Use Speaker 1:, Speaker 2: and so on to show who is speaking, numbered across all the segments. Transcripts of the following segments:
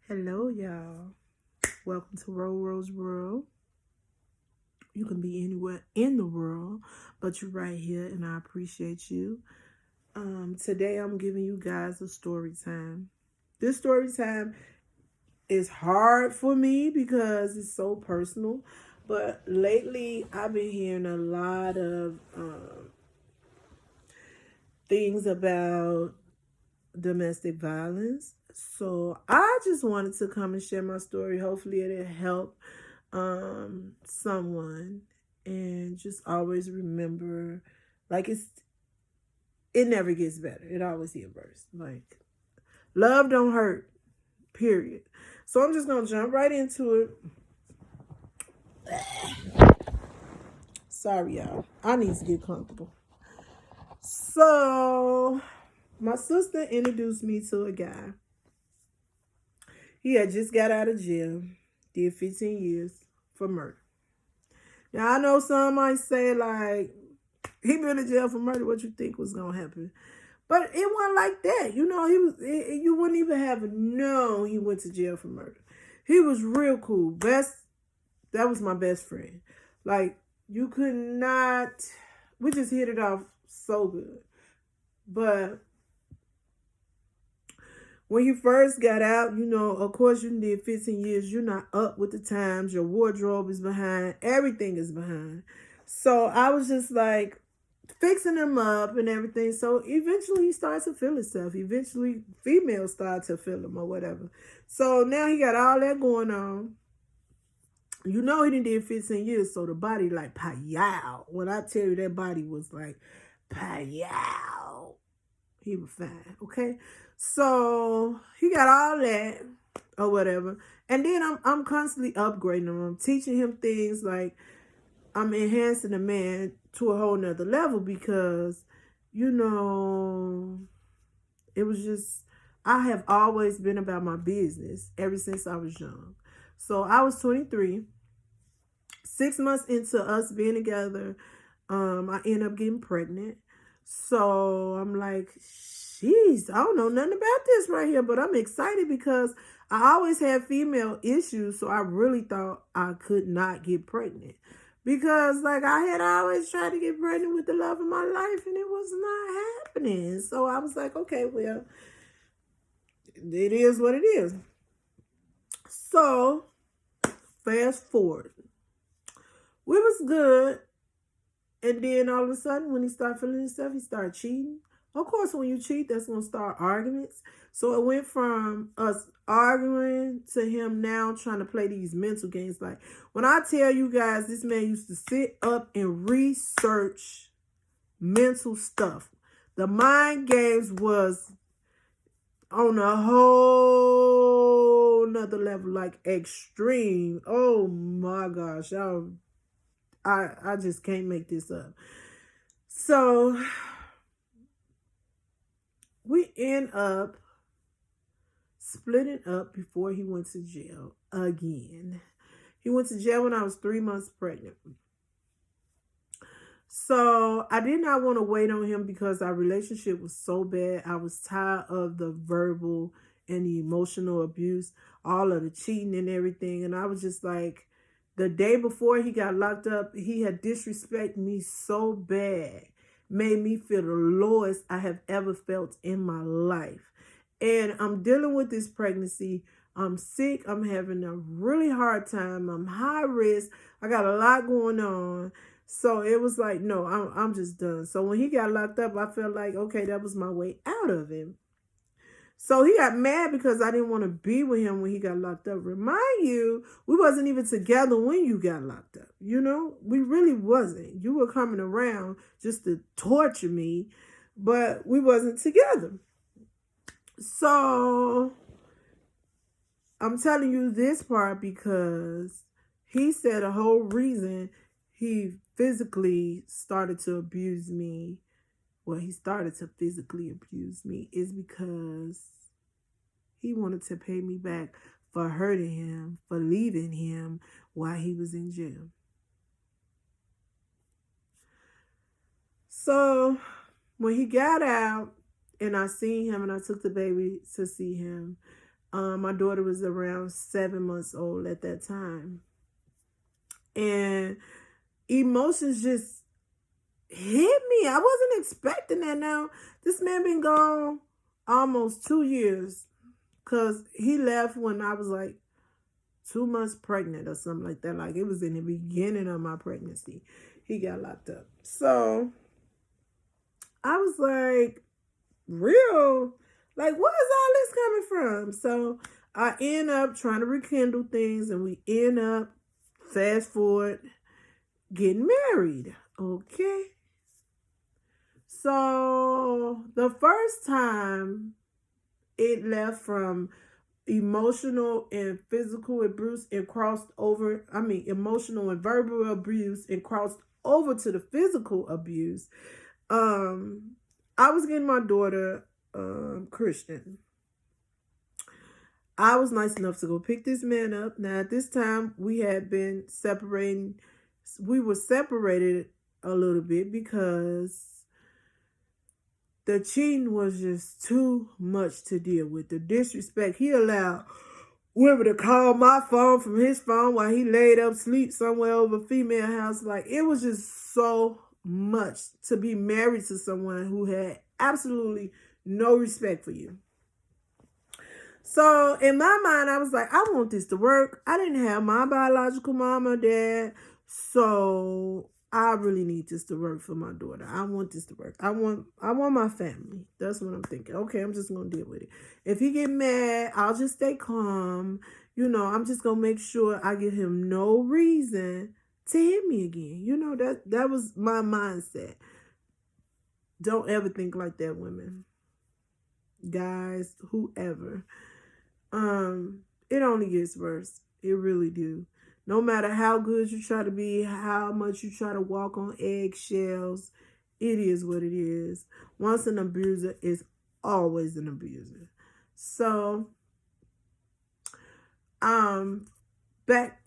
Speaker 1: Hello, y'all. Welcome to Rose World. You can be anywhere in the world, but you're right here, and I appreciate you. Today, I'm giving you guys a story time. This story time is hard for me because it's so personal, but lately, I've been hearing a lot of things about domestic violence. So I just wanted to come and share my story. Hopefully it'll help someone, and just always remember, like, it never gets better. It always gets worse. Like, love don't hurt, period. So I'm just gonna jump right into it. Sorry, y'all. I need to get comfortable. So my sister introduced me to a guy. He had just got out of jail, did 15 years for murder. Now I know some might say, like, he been in jail for murder. What you think was gonna happen? But it wasn't like that. You know, you wouldn't even have known he went to jail for murder. He was real cool. That was my best friend. Like, you could not. We just hit it off so good. But when you first got out, of course you did 15 years. You're not up with the times. Your wardrobe is behind. Everything is behind. So I was just like fixing him up and everything. So eventually he started to feel himself. Eventually females started to feel him or whatever. So now he got all that going on. You know he did 15 years, so the body like pow. When I tell you that body was like pow, he was fine, okay? So he got all that or whatever. And then I'm constantly upgrading him. I'm teaching him things, like I'm enhancing the man to a whole nother level because, you know, it was just, I have always been about my business ever since I was young. So I was 23. 6 months into us being together, I end up getting pregnant. So I'm like, jeez, I don't know nothing about this right here, but I'm excited because I always had female issues. So I really thought I could not get pregnant because, like, I had always tried to get pregnant with the love of my life and it was not happening. So I was like, okay, well, it is what it is. So fast forward, we was good. And then all of a sudden, when he started feeling himself, he started cheating. Of course, when you cheat, that's going to start arguments. So it went from us arguing to him now trying to play these mental games. Like, when I tell you guys, this man used to sit up and research mental stuff. The mind games was on a whole nother level, like extreme. Oh my gosh, y'all. I just can't make this up. So we end up splitting up before he went to jail again. He went to jail when I was 3 months pregnant. So I did not want to wait on him because our relationship was so bad. I was tired of the verbal and the emotional abuse, all of the cheating and everything. And I was just like, the day before he got locked up, he had disrespected me so bad, made me feel the lowest I have ever felt in my life. And I'm dealing with this pregnancy. I'm sick. I'm having a really hard time. I'm high risk. I got a lot going on. So it was like, no, I'm just done. So when he got locked up, I felt like, okay, that was my way out of him. So he got mad because I didn't want to be with him when he got locked up. Remind you, we wasn't even together when you got locked up. You know, we really wasn't. You were coming around just to torture me, but we wasn't together. So I'm telling you this part because he said the whole reason he physically started to abuse me, well, he started to physically abuse me, is because he wanted to pay me back for hurting him, for leaving him while he was in jail. So when he got out and I seen him and I took the baby to see him, My daughter was around 7 months old at that time. And emotions just hit me. I wasn't expecting that. Now, this man been gone almost 2 years, because he left when I was like 2 months pregnant or something like that. Like, it was in the beginning of my pregnancy. He got locked up. So I was like, real? Like, where is all this coming from? So I end up trying to rekindle things, and we end up, fast forward, getting married. Okay. So the first time it left from emotional and physical abuse and crossed over, emotional and verbal abuse and crossed over to the physical abuse. I was getting my daughter Christian. I was nice enough to go pick this man up. Now, at this time, we had been separating. We were separated a little bit because the cheating was just too much to deal with. The disrespect. He allowed women to call my phone from his phone while he laid up sleep somewhere over a female house. Like, it was just so much to be married to someone who had absolutely no respect for you. So in my mind, I was like, I want this to work. I didn't have my biological mom or dad, so I really need this to work for my daughter. I want this to work. I want my family. That's what I'm thinking. Okay, I'm just gonna deal with it. If he get mad, I'll just stay calm. I'm just gonna make sure I give him no reason to hit me again. That was my mindset. Don't ever think like that, women, guys, whoever. It only gets worse. It really do. No matter how good you try to be, how much you try to walk on eggshells, it is what it is. Once an abuser is always an abuser. So, back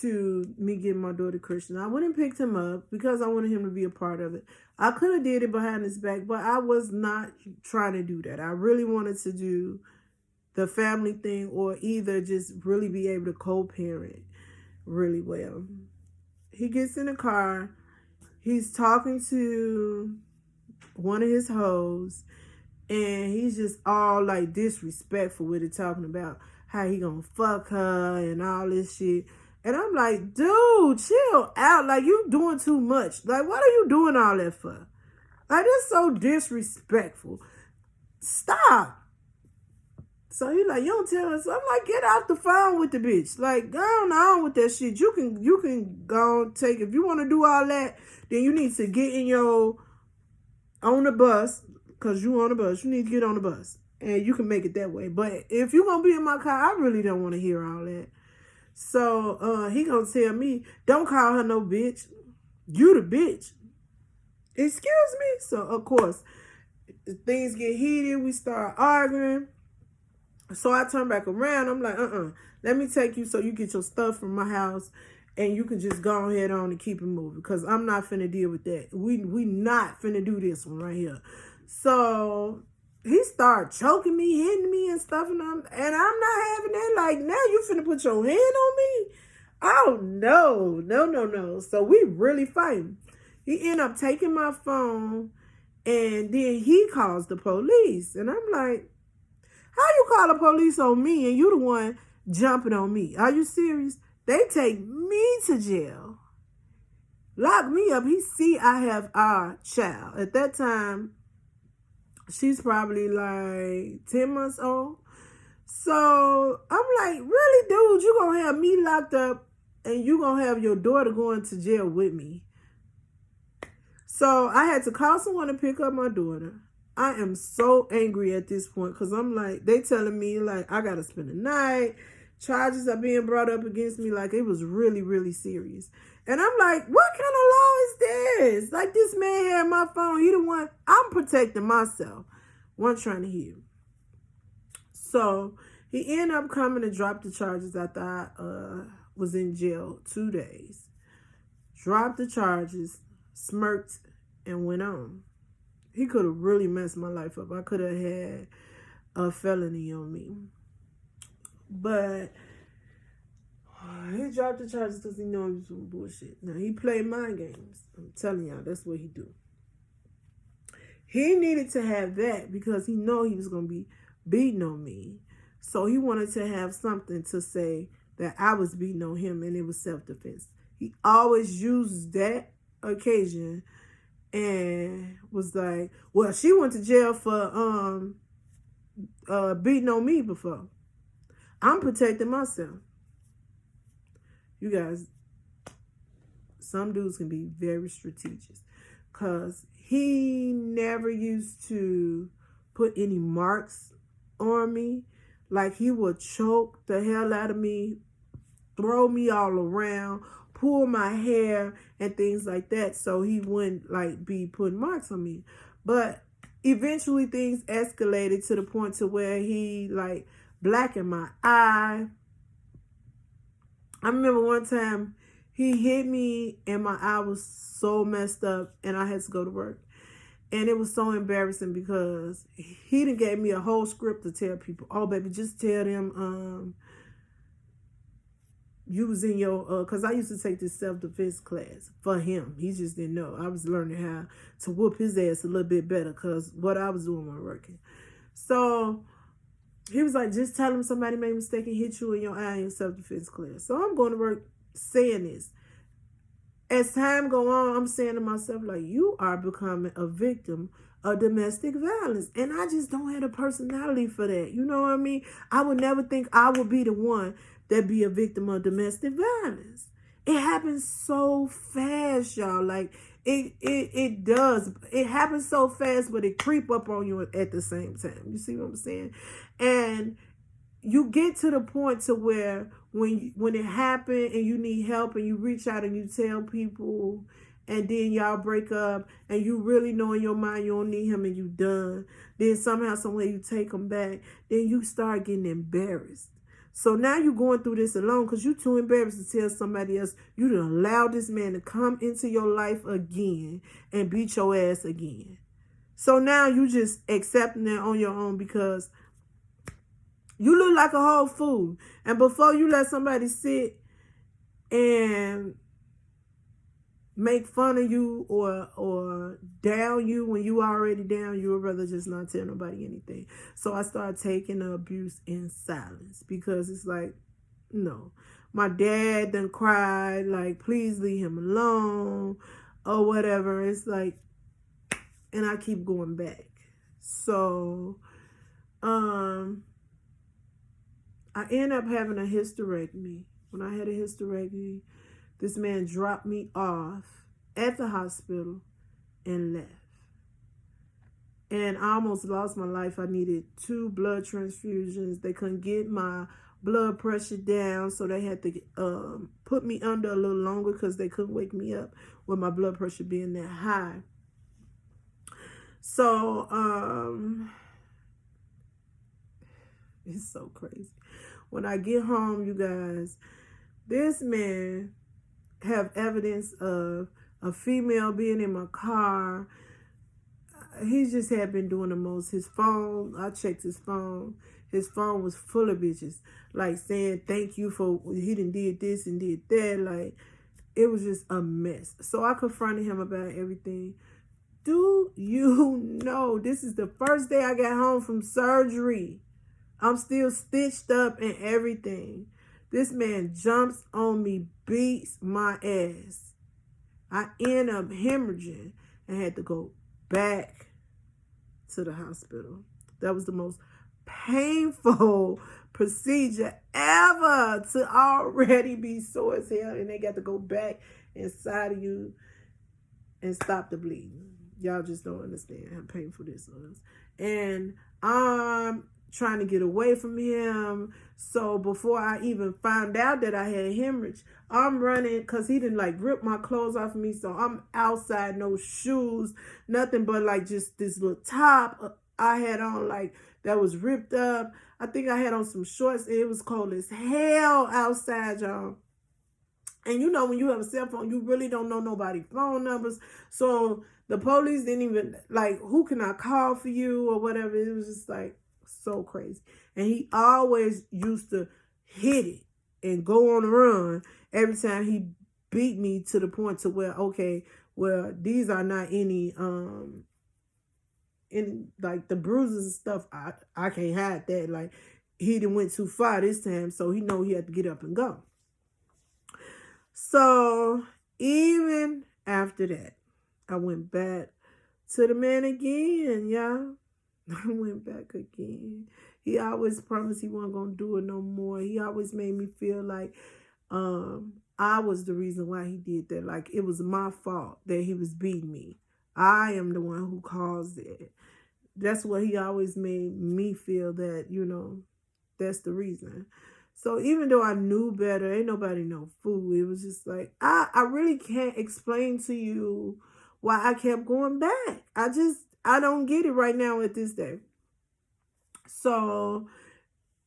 Speaker 1: to me getting my daughter Christian. I went and picked him up because I wanted him to be a part of it. I could have did it behind his back, but I was not trying to do that. I really wanted to do the family thing, or either just really be able to co-parent really well. He gets in the car. He's talking to one of his hoes, and he's just all like disrespectful with it, talking about how he gonna fuck her and all this shit. And I'm like, dude, chill out. Like, you doing too much. Like, what are you doing all that for? Like, that's so disrespectful. Stop. So he like, you don't tell us. I'm like, get off the phone with the bitch. Like, go on with that shit. You can go and take, if you want to do all that, then you need to get on the bus, because you on the bus. You need to get on the bus, and you can make it that way. But if you gonna be in my car, I really don't want to hear all that. So he gonna tell me, don't call her no bitch. You the bitch. Excuse me? So of course, things get heated. We start arguing. So I turn back around. I'm like, let me take you so you get your stuff from my house, and you can just go ahead on and keep it moving, because I'm not finna deal with that. We not finna do this one right here. So he started choking me, hitting me and stuff, and I'm not having that. Like, now you finna put your hand on me? Oh, no. So we really fighting. He ended up taking my phone, and then he calls the police. And I'm like, how you call the police on me and you the one jumping on me? Are you serious? They take me to jail. Lock me up. He see I have our child. At that time, she's probably like 10 months old. So I'm like, really, dude, you gonna have me locked up and you gonna have your daughter going to jail with me? So I had to call someone to pick up my daughter. I am so angry at this point, because I'm like, they telling me like I gotta spend the night. Charges are being brought up against me. Like, it was really, really serious. And I'm like, what kind of law is this? Like, this man had my phone. He the one. I'm protecting myself. One trying to hear. So he ended up coming and dropped the charges after I was in jail 2 days. Dropped the charges, smirked, and went on. He could have really messed my life up. I could have had a felony on me. But he dropped the charges because he knew he was some bullshit. Now, he played mind games. I'm telling y'all, that's what he do. He needed to have that because he know he was going to be beating on me. So he wanted to have something to say that I was beating on him and it was self-defense. He always uses that occasion and was like, well, she went to jail for beating on me before. I'm protecting myself. You guys, some dudes can be very strategic because he never used to put any marks on me. Like, he would choke the hell out of me, throw me all around, pull my hair and things like that, so he wouldn't like be putting marks on me. But eventually things escalated to the point to where he like blackened my eye. I remember one time he hit me and my eye was so messed up and I had to go to work. And it was so embarrassing because he done gave me a whole script to tell people, oh, baby, just tell them you was in your, because I used to take this self-defense class for him. He just didn't know. I was learning how to whoop his ass a little bit better because what I was doing wasn't working. So he was like, just tell him somebody made a mistake and hit you in your eye in self-defense class. So I'm going to work saying this. As time go on, I'm saying to myself, like, you are becoming a victim of domestic violence. And I just don't have the personality for that. You know what I mean? I would never think I would be the one that be a victim of domestic violence. It happens so fast, y'all. Like, it does. It happens so fast, but it creep up on you at the same time. You see what I'm saying? And you get to the point to where when it happened and you need help and you reach out and you tell people and then y'all break up and you really know in your mind you don't need him and you done, then somehow, some way you take him back, then you start getting embarrassed. So now you're going through this alone because you're too embarrassed to tell somebody else you done allowed this man to come into your life again and beat your ass again. So now you just accepting it on your own because you look like a whole fool. And before you let somebody sit and make fun of you or down you when you already down, you would rather just not tell nobody anything. So I started taking the abuse in silence because it's like, no. My dad done cried, like, please leave him alone or whatever. It's like, and I keep going back. So, I end up having a hysterectomy. When I had a hysterectomy, this man dropped me off at the hospital and left. And I almost lost my life. I needed 2 blood transfusions. They couldn't get my blood pressure down, so they had to put me under a little longer because they couldn't wake me up with my blood pressure being that high. So, it's so crazy. When I get home, you guys, this man have evidence of a female being in my car. He just had been doing the most. His phone, I checked his phone. His phone was full of bitches, like saying thank you for, he done did this and did that. Like, it was just a mess. So I confronted him about everything. Do you know this is the first day I got home from surgery? I'm still stitched up and everything. This man jumps on me, beats my ass. I end up hemorrhaging and had to go back to the hospital. That was the most painful procedure ever, to already be sore as hell and they got to go back inside of you and stop the bleeding. Y'all just don't understand how painful this was. And I'm trying to get away from him. So before I even found out that I had hemorrhage, I'm running because he didn't like rip my clothes off of me. So I'm outside, no shoes, nothing but like just this little top I had on, like that was ripped up. I think I had on some shorts. It was cold as hell outside, y'all. And you know, when you have a cell phone, you really don't know nobody's phone numbers. So the police didn't even, like, who can I call for you or whatever. It was just like so crazy. And he always used to hit it and go on the run every time he beat me to the point to where, okay, well, these are not any like the bruises and stuff. I can't hide that. Like, he done went too far this time, so he know he had to get up and go. So even after that, I went back to the man again, y'all. I went back again. He always promised he wasn't gonna do it no more. He always made me feel like I was the reason why he did that. Like, it was my fault that he was beating me. I am the one who caused it. That's what he always made me feel, that, that's the reason. So even though I knew better, ain't nobody no fool. It was just like, I really can't explain to you why I kept going back. I don't get it right now at this day. So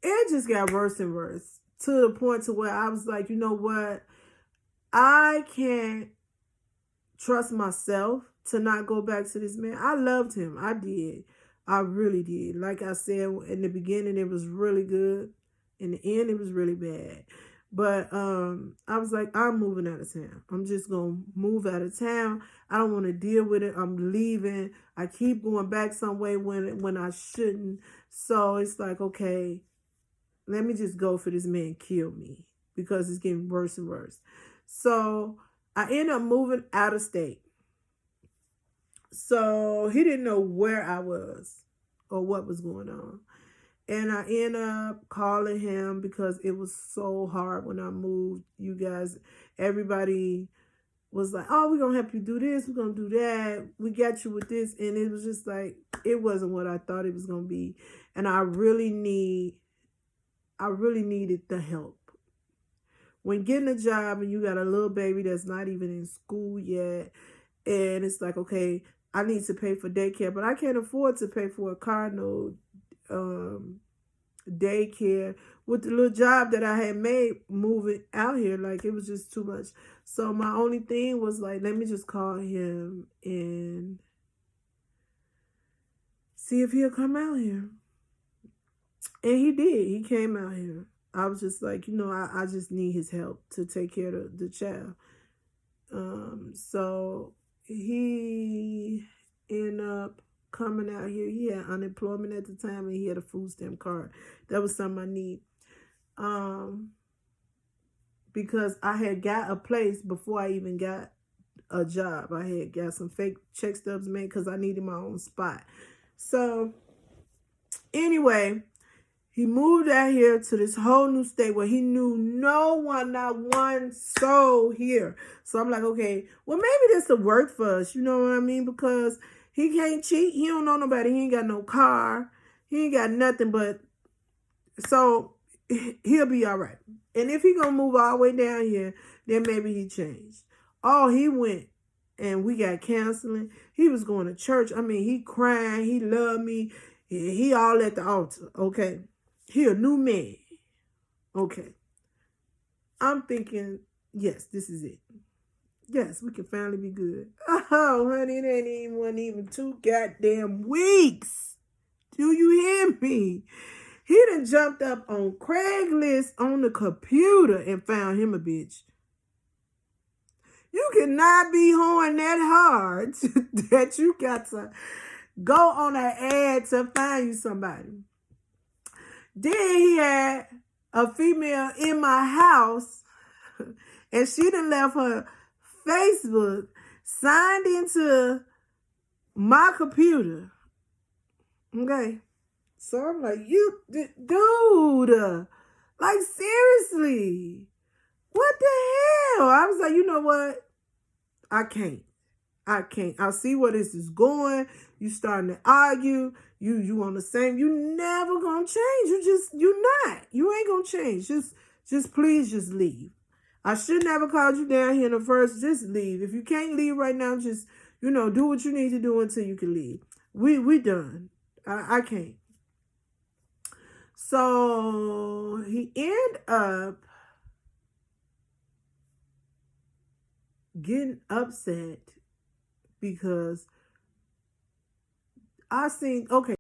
Speaker 1: it just got worse and worse, to the point to where I was like, you know what? I can't trust myself to not go back to this man. I loved him. I did. I really did. Like I said, in the beginning, it was really good. In the end, it was really bad. But I was like, I'm moving out of town. I'm just going to move out of town. I don't want to deal with it. I'm leaving. I keep going back some way when I shouldn't. So it's like, okay, let me just go for this man kill me, because it's getting worse and worse. So I end up moving out of state. So he didn't know where I was or what was going on. And I end up calling him because it was so hard when I moved. You guys, everybody was like, oh, we're going to help you do this. We're going to do that. We got you with this. And it was just like, it wasn't what I thought it was going to be. And I really needed the help. When getting a job and you got a little baby that's not even in school yet, and it's like, okay, I need to pay for daycare, but I can't afford to pay for a car note, daycare, with the little job that I had made moving out here. Like, it was just too much. So my only thing was like, let me just call him and see if he'll come out here. And he did. He came out here. I was just like, I just need his help to take care of the child. So he ended up coming out here. He had unemployment at the time, and he had a food stamp card. That was something I need. Because I had got a place before I even got a job. I had got some fake check stubs made because I needed my own spot. So anyway, he moved out here to this whole new state where he knew no one, not one soul here. So I'm like, okay, well, maybe this will work for us. You know what I mean? Because he can't cheat. He don't know nobody. He ain't got no car. He ain't got nothing but. So he'll be all right. And if he going to move all the way down here, then maybe he changed. Oh, he went and we got counseling. He was going to church. I mean, he crying. He loved me. He all at the altar. Okay. He a new man. Okay. I'm thinking, yes, this is it. Yes, we can finally be good. Oh, honey, it wasn't even 2 goddamn weeks. Do you hear me? He done jumped up on Craigslist on the computer and found him a bitch. You cannot be hoeing that hard that you got to go on an ad to find you somebody. Then he had a female in my house, and she done left her Facebook signed into my computer. Okay. So I'm like, dude, like, seriously, what the hell? I was like, you know what? I can't. I see where this is going. You starting to argue. You on the same. You never gonna change. You not. You ain't gonna change. Just please just leave. I should never called you down here in the first. Just leave. If you can't leave right now, just, do what you need to do until you can leave. We done. I can't. So he ended up getting upset because I seen, okay,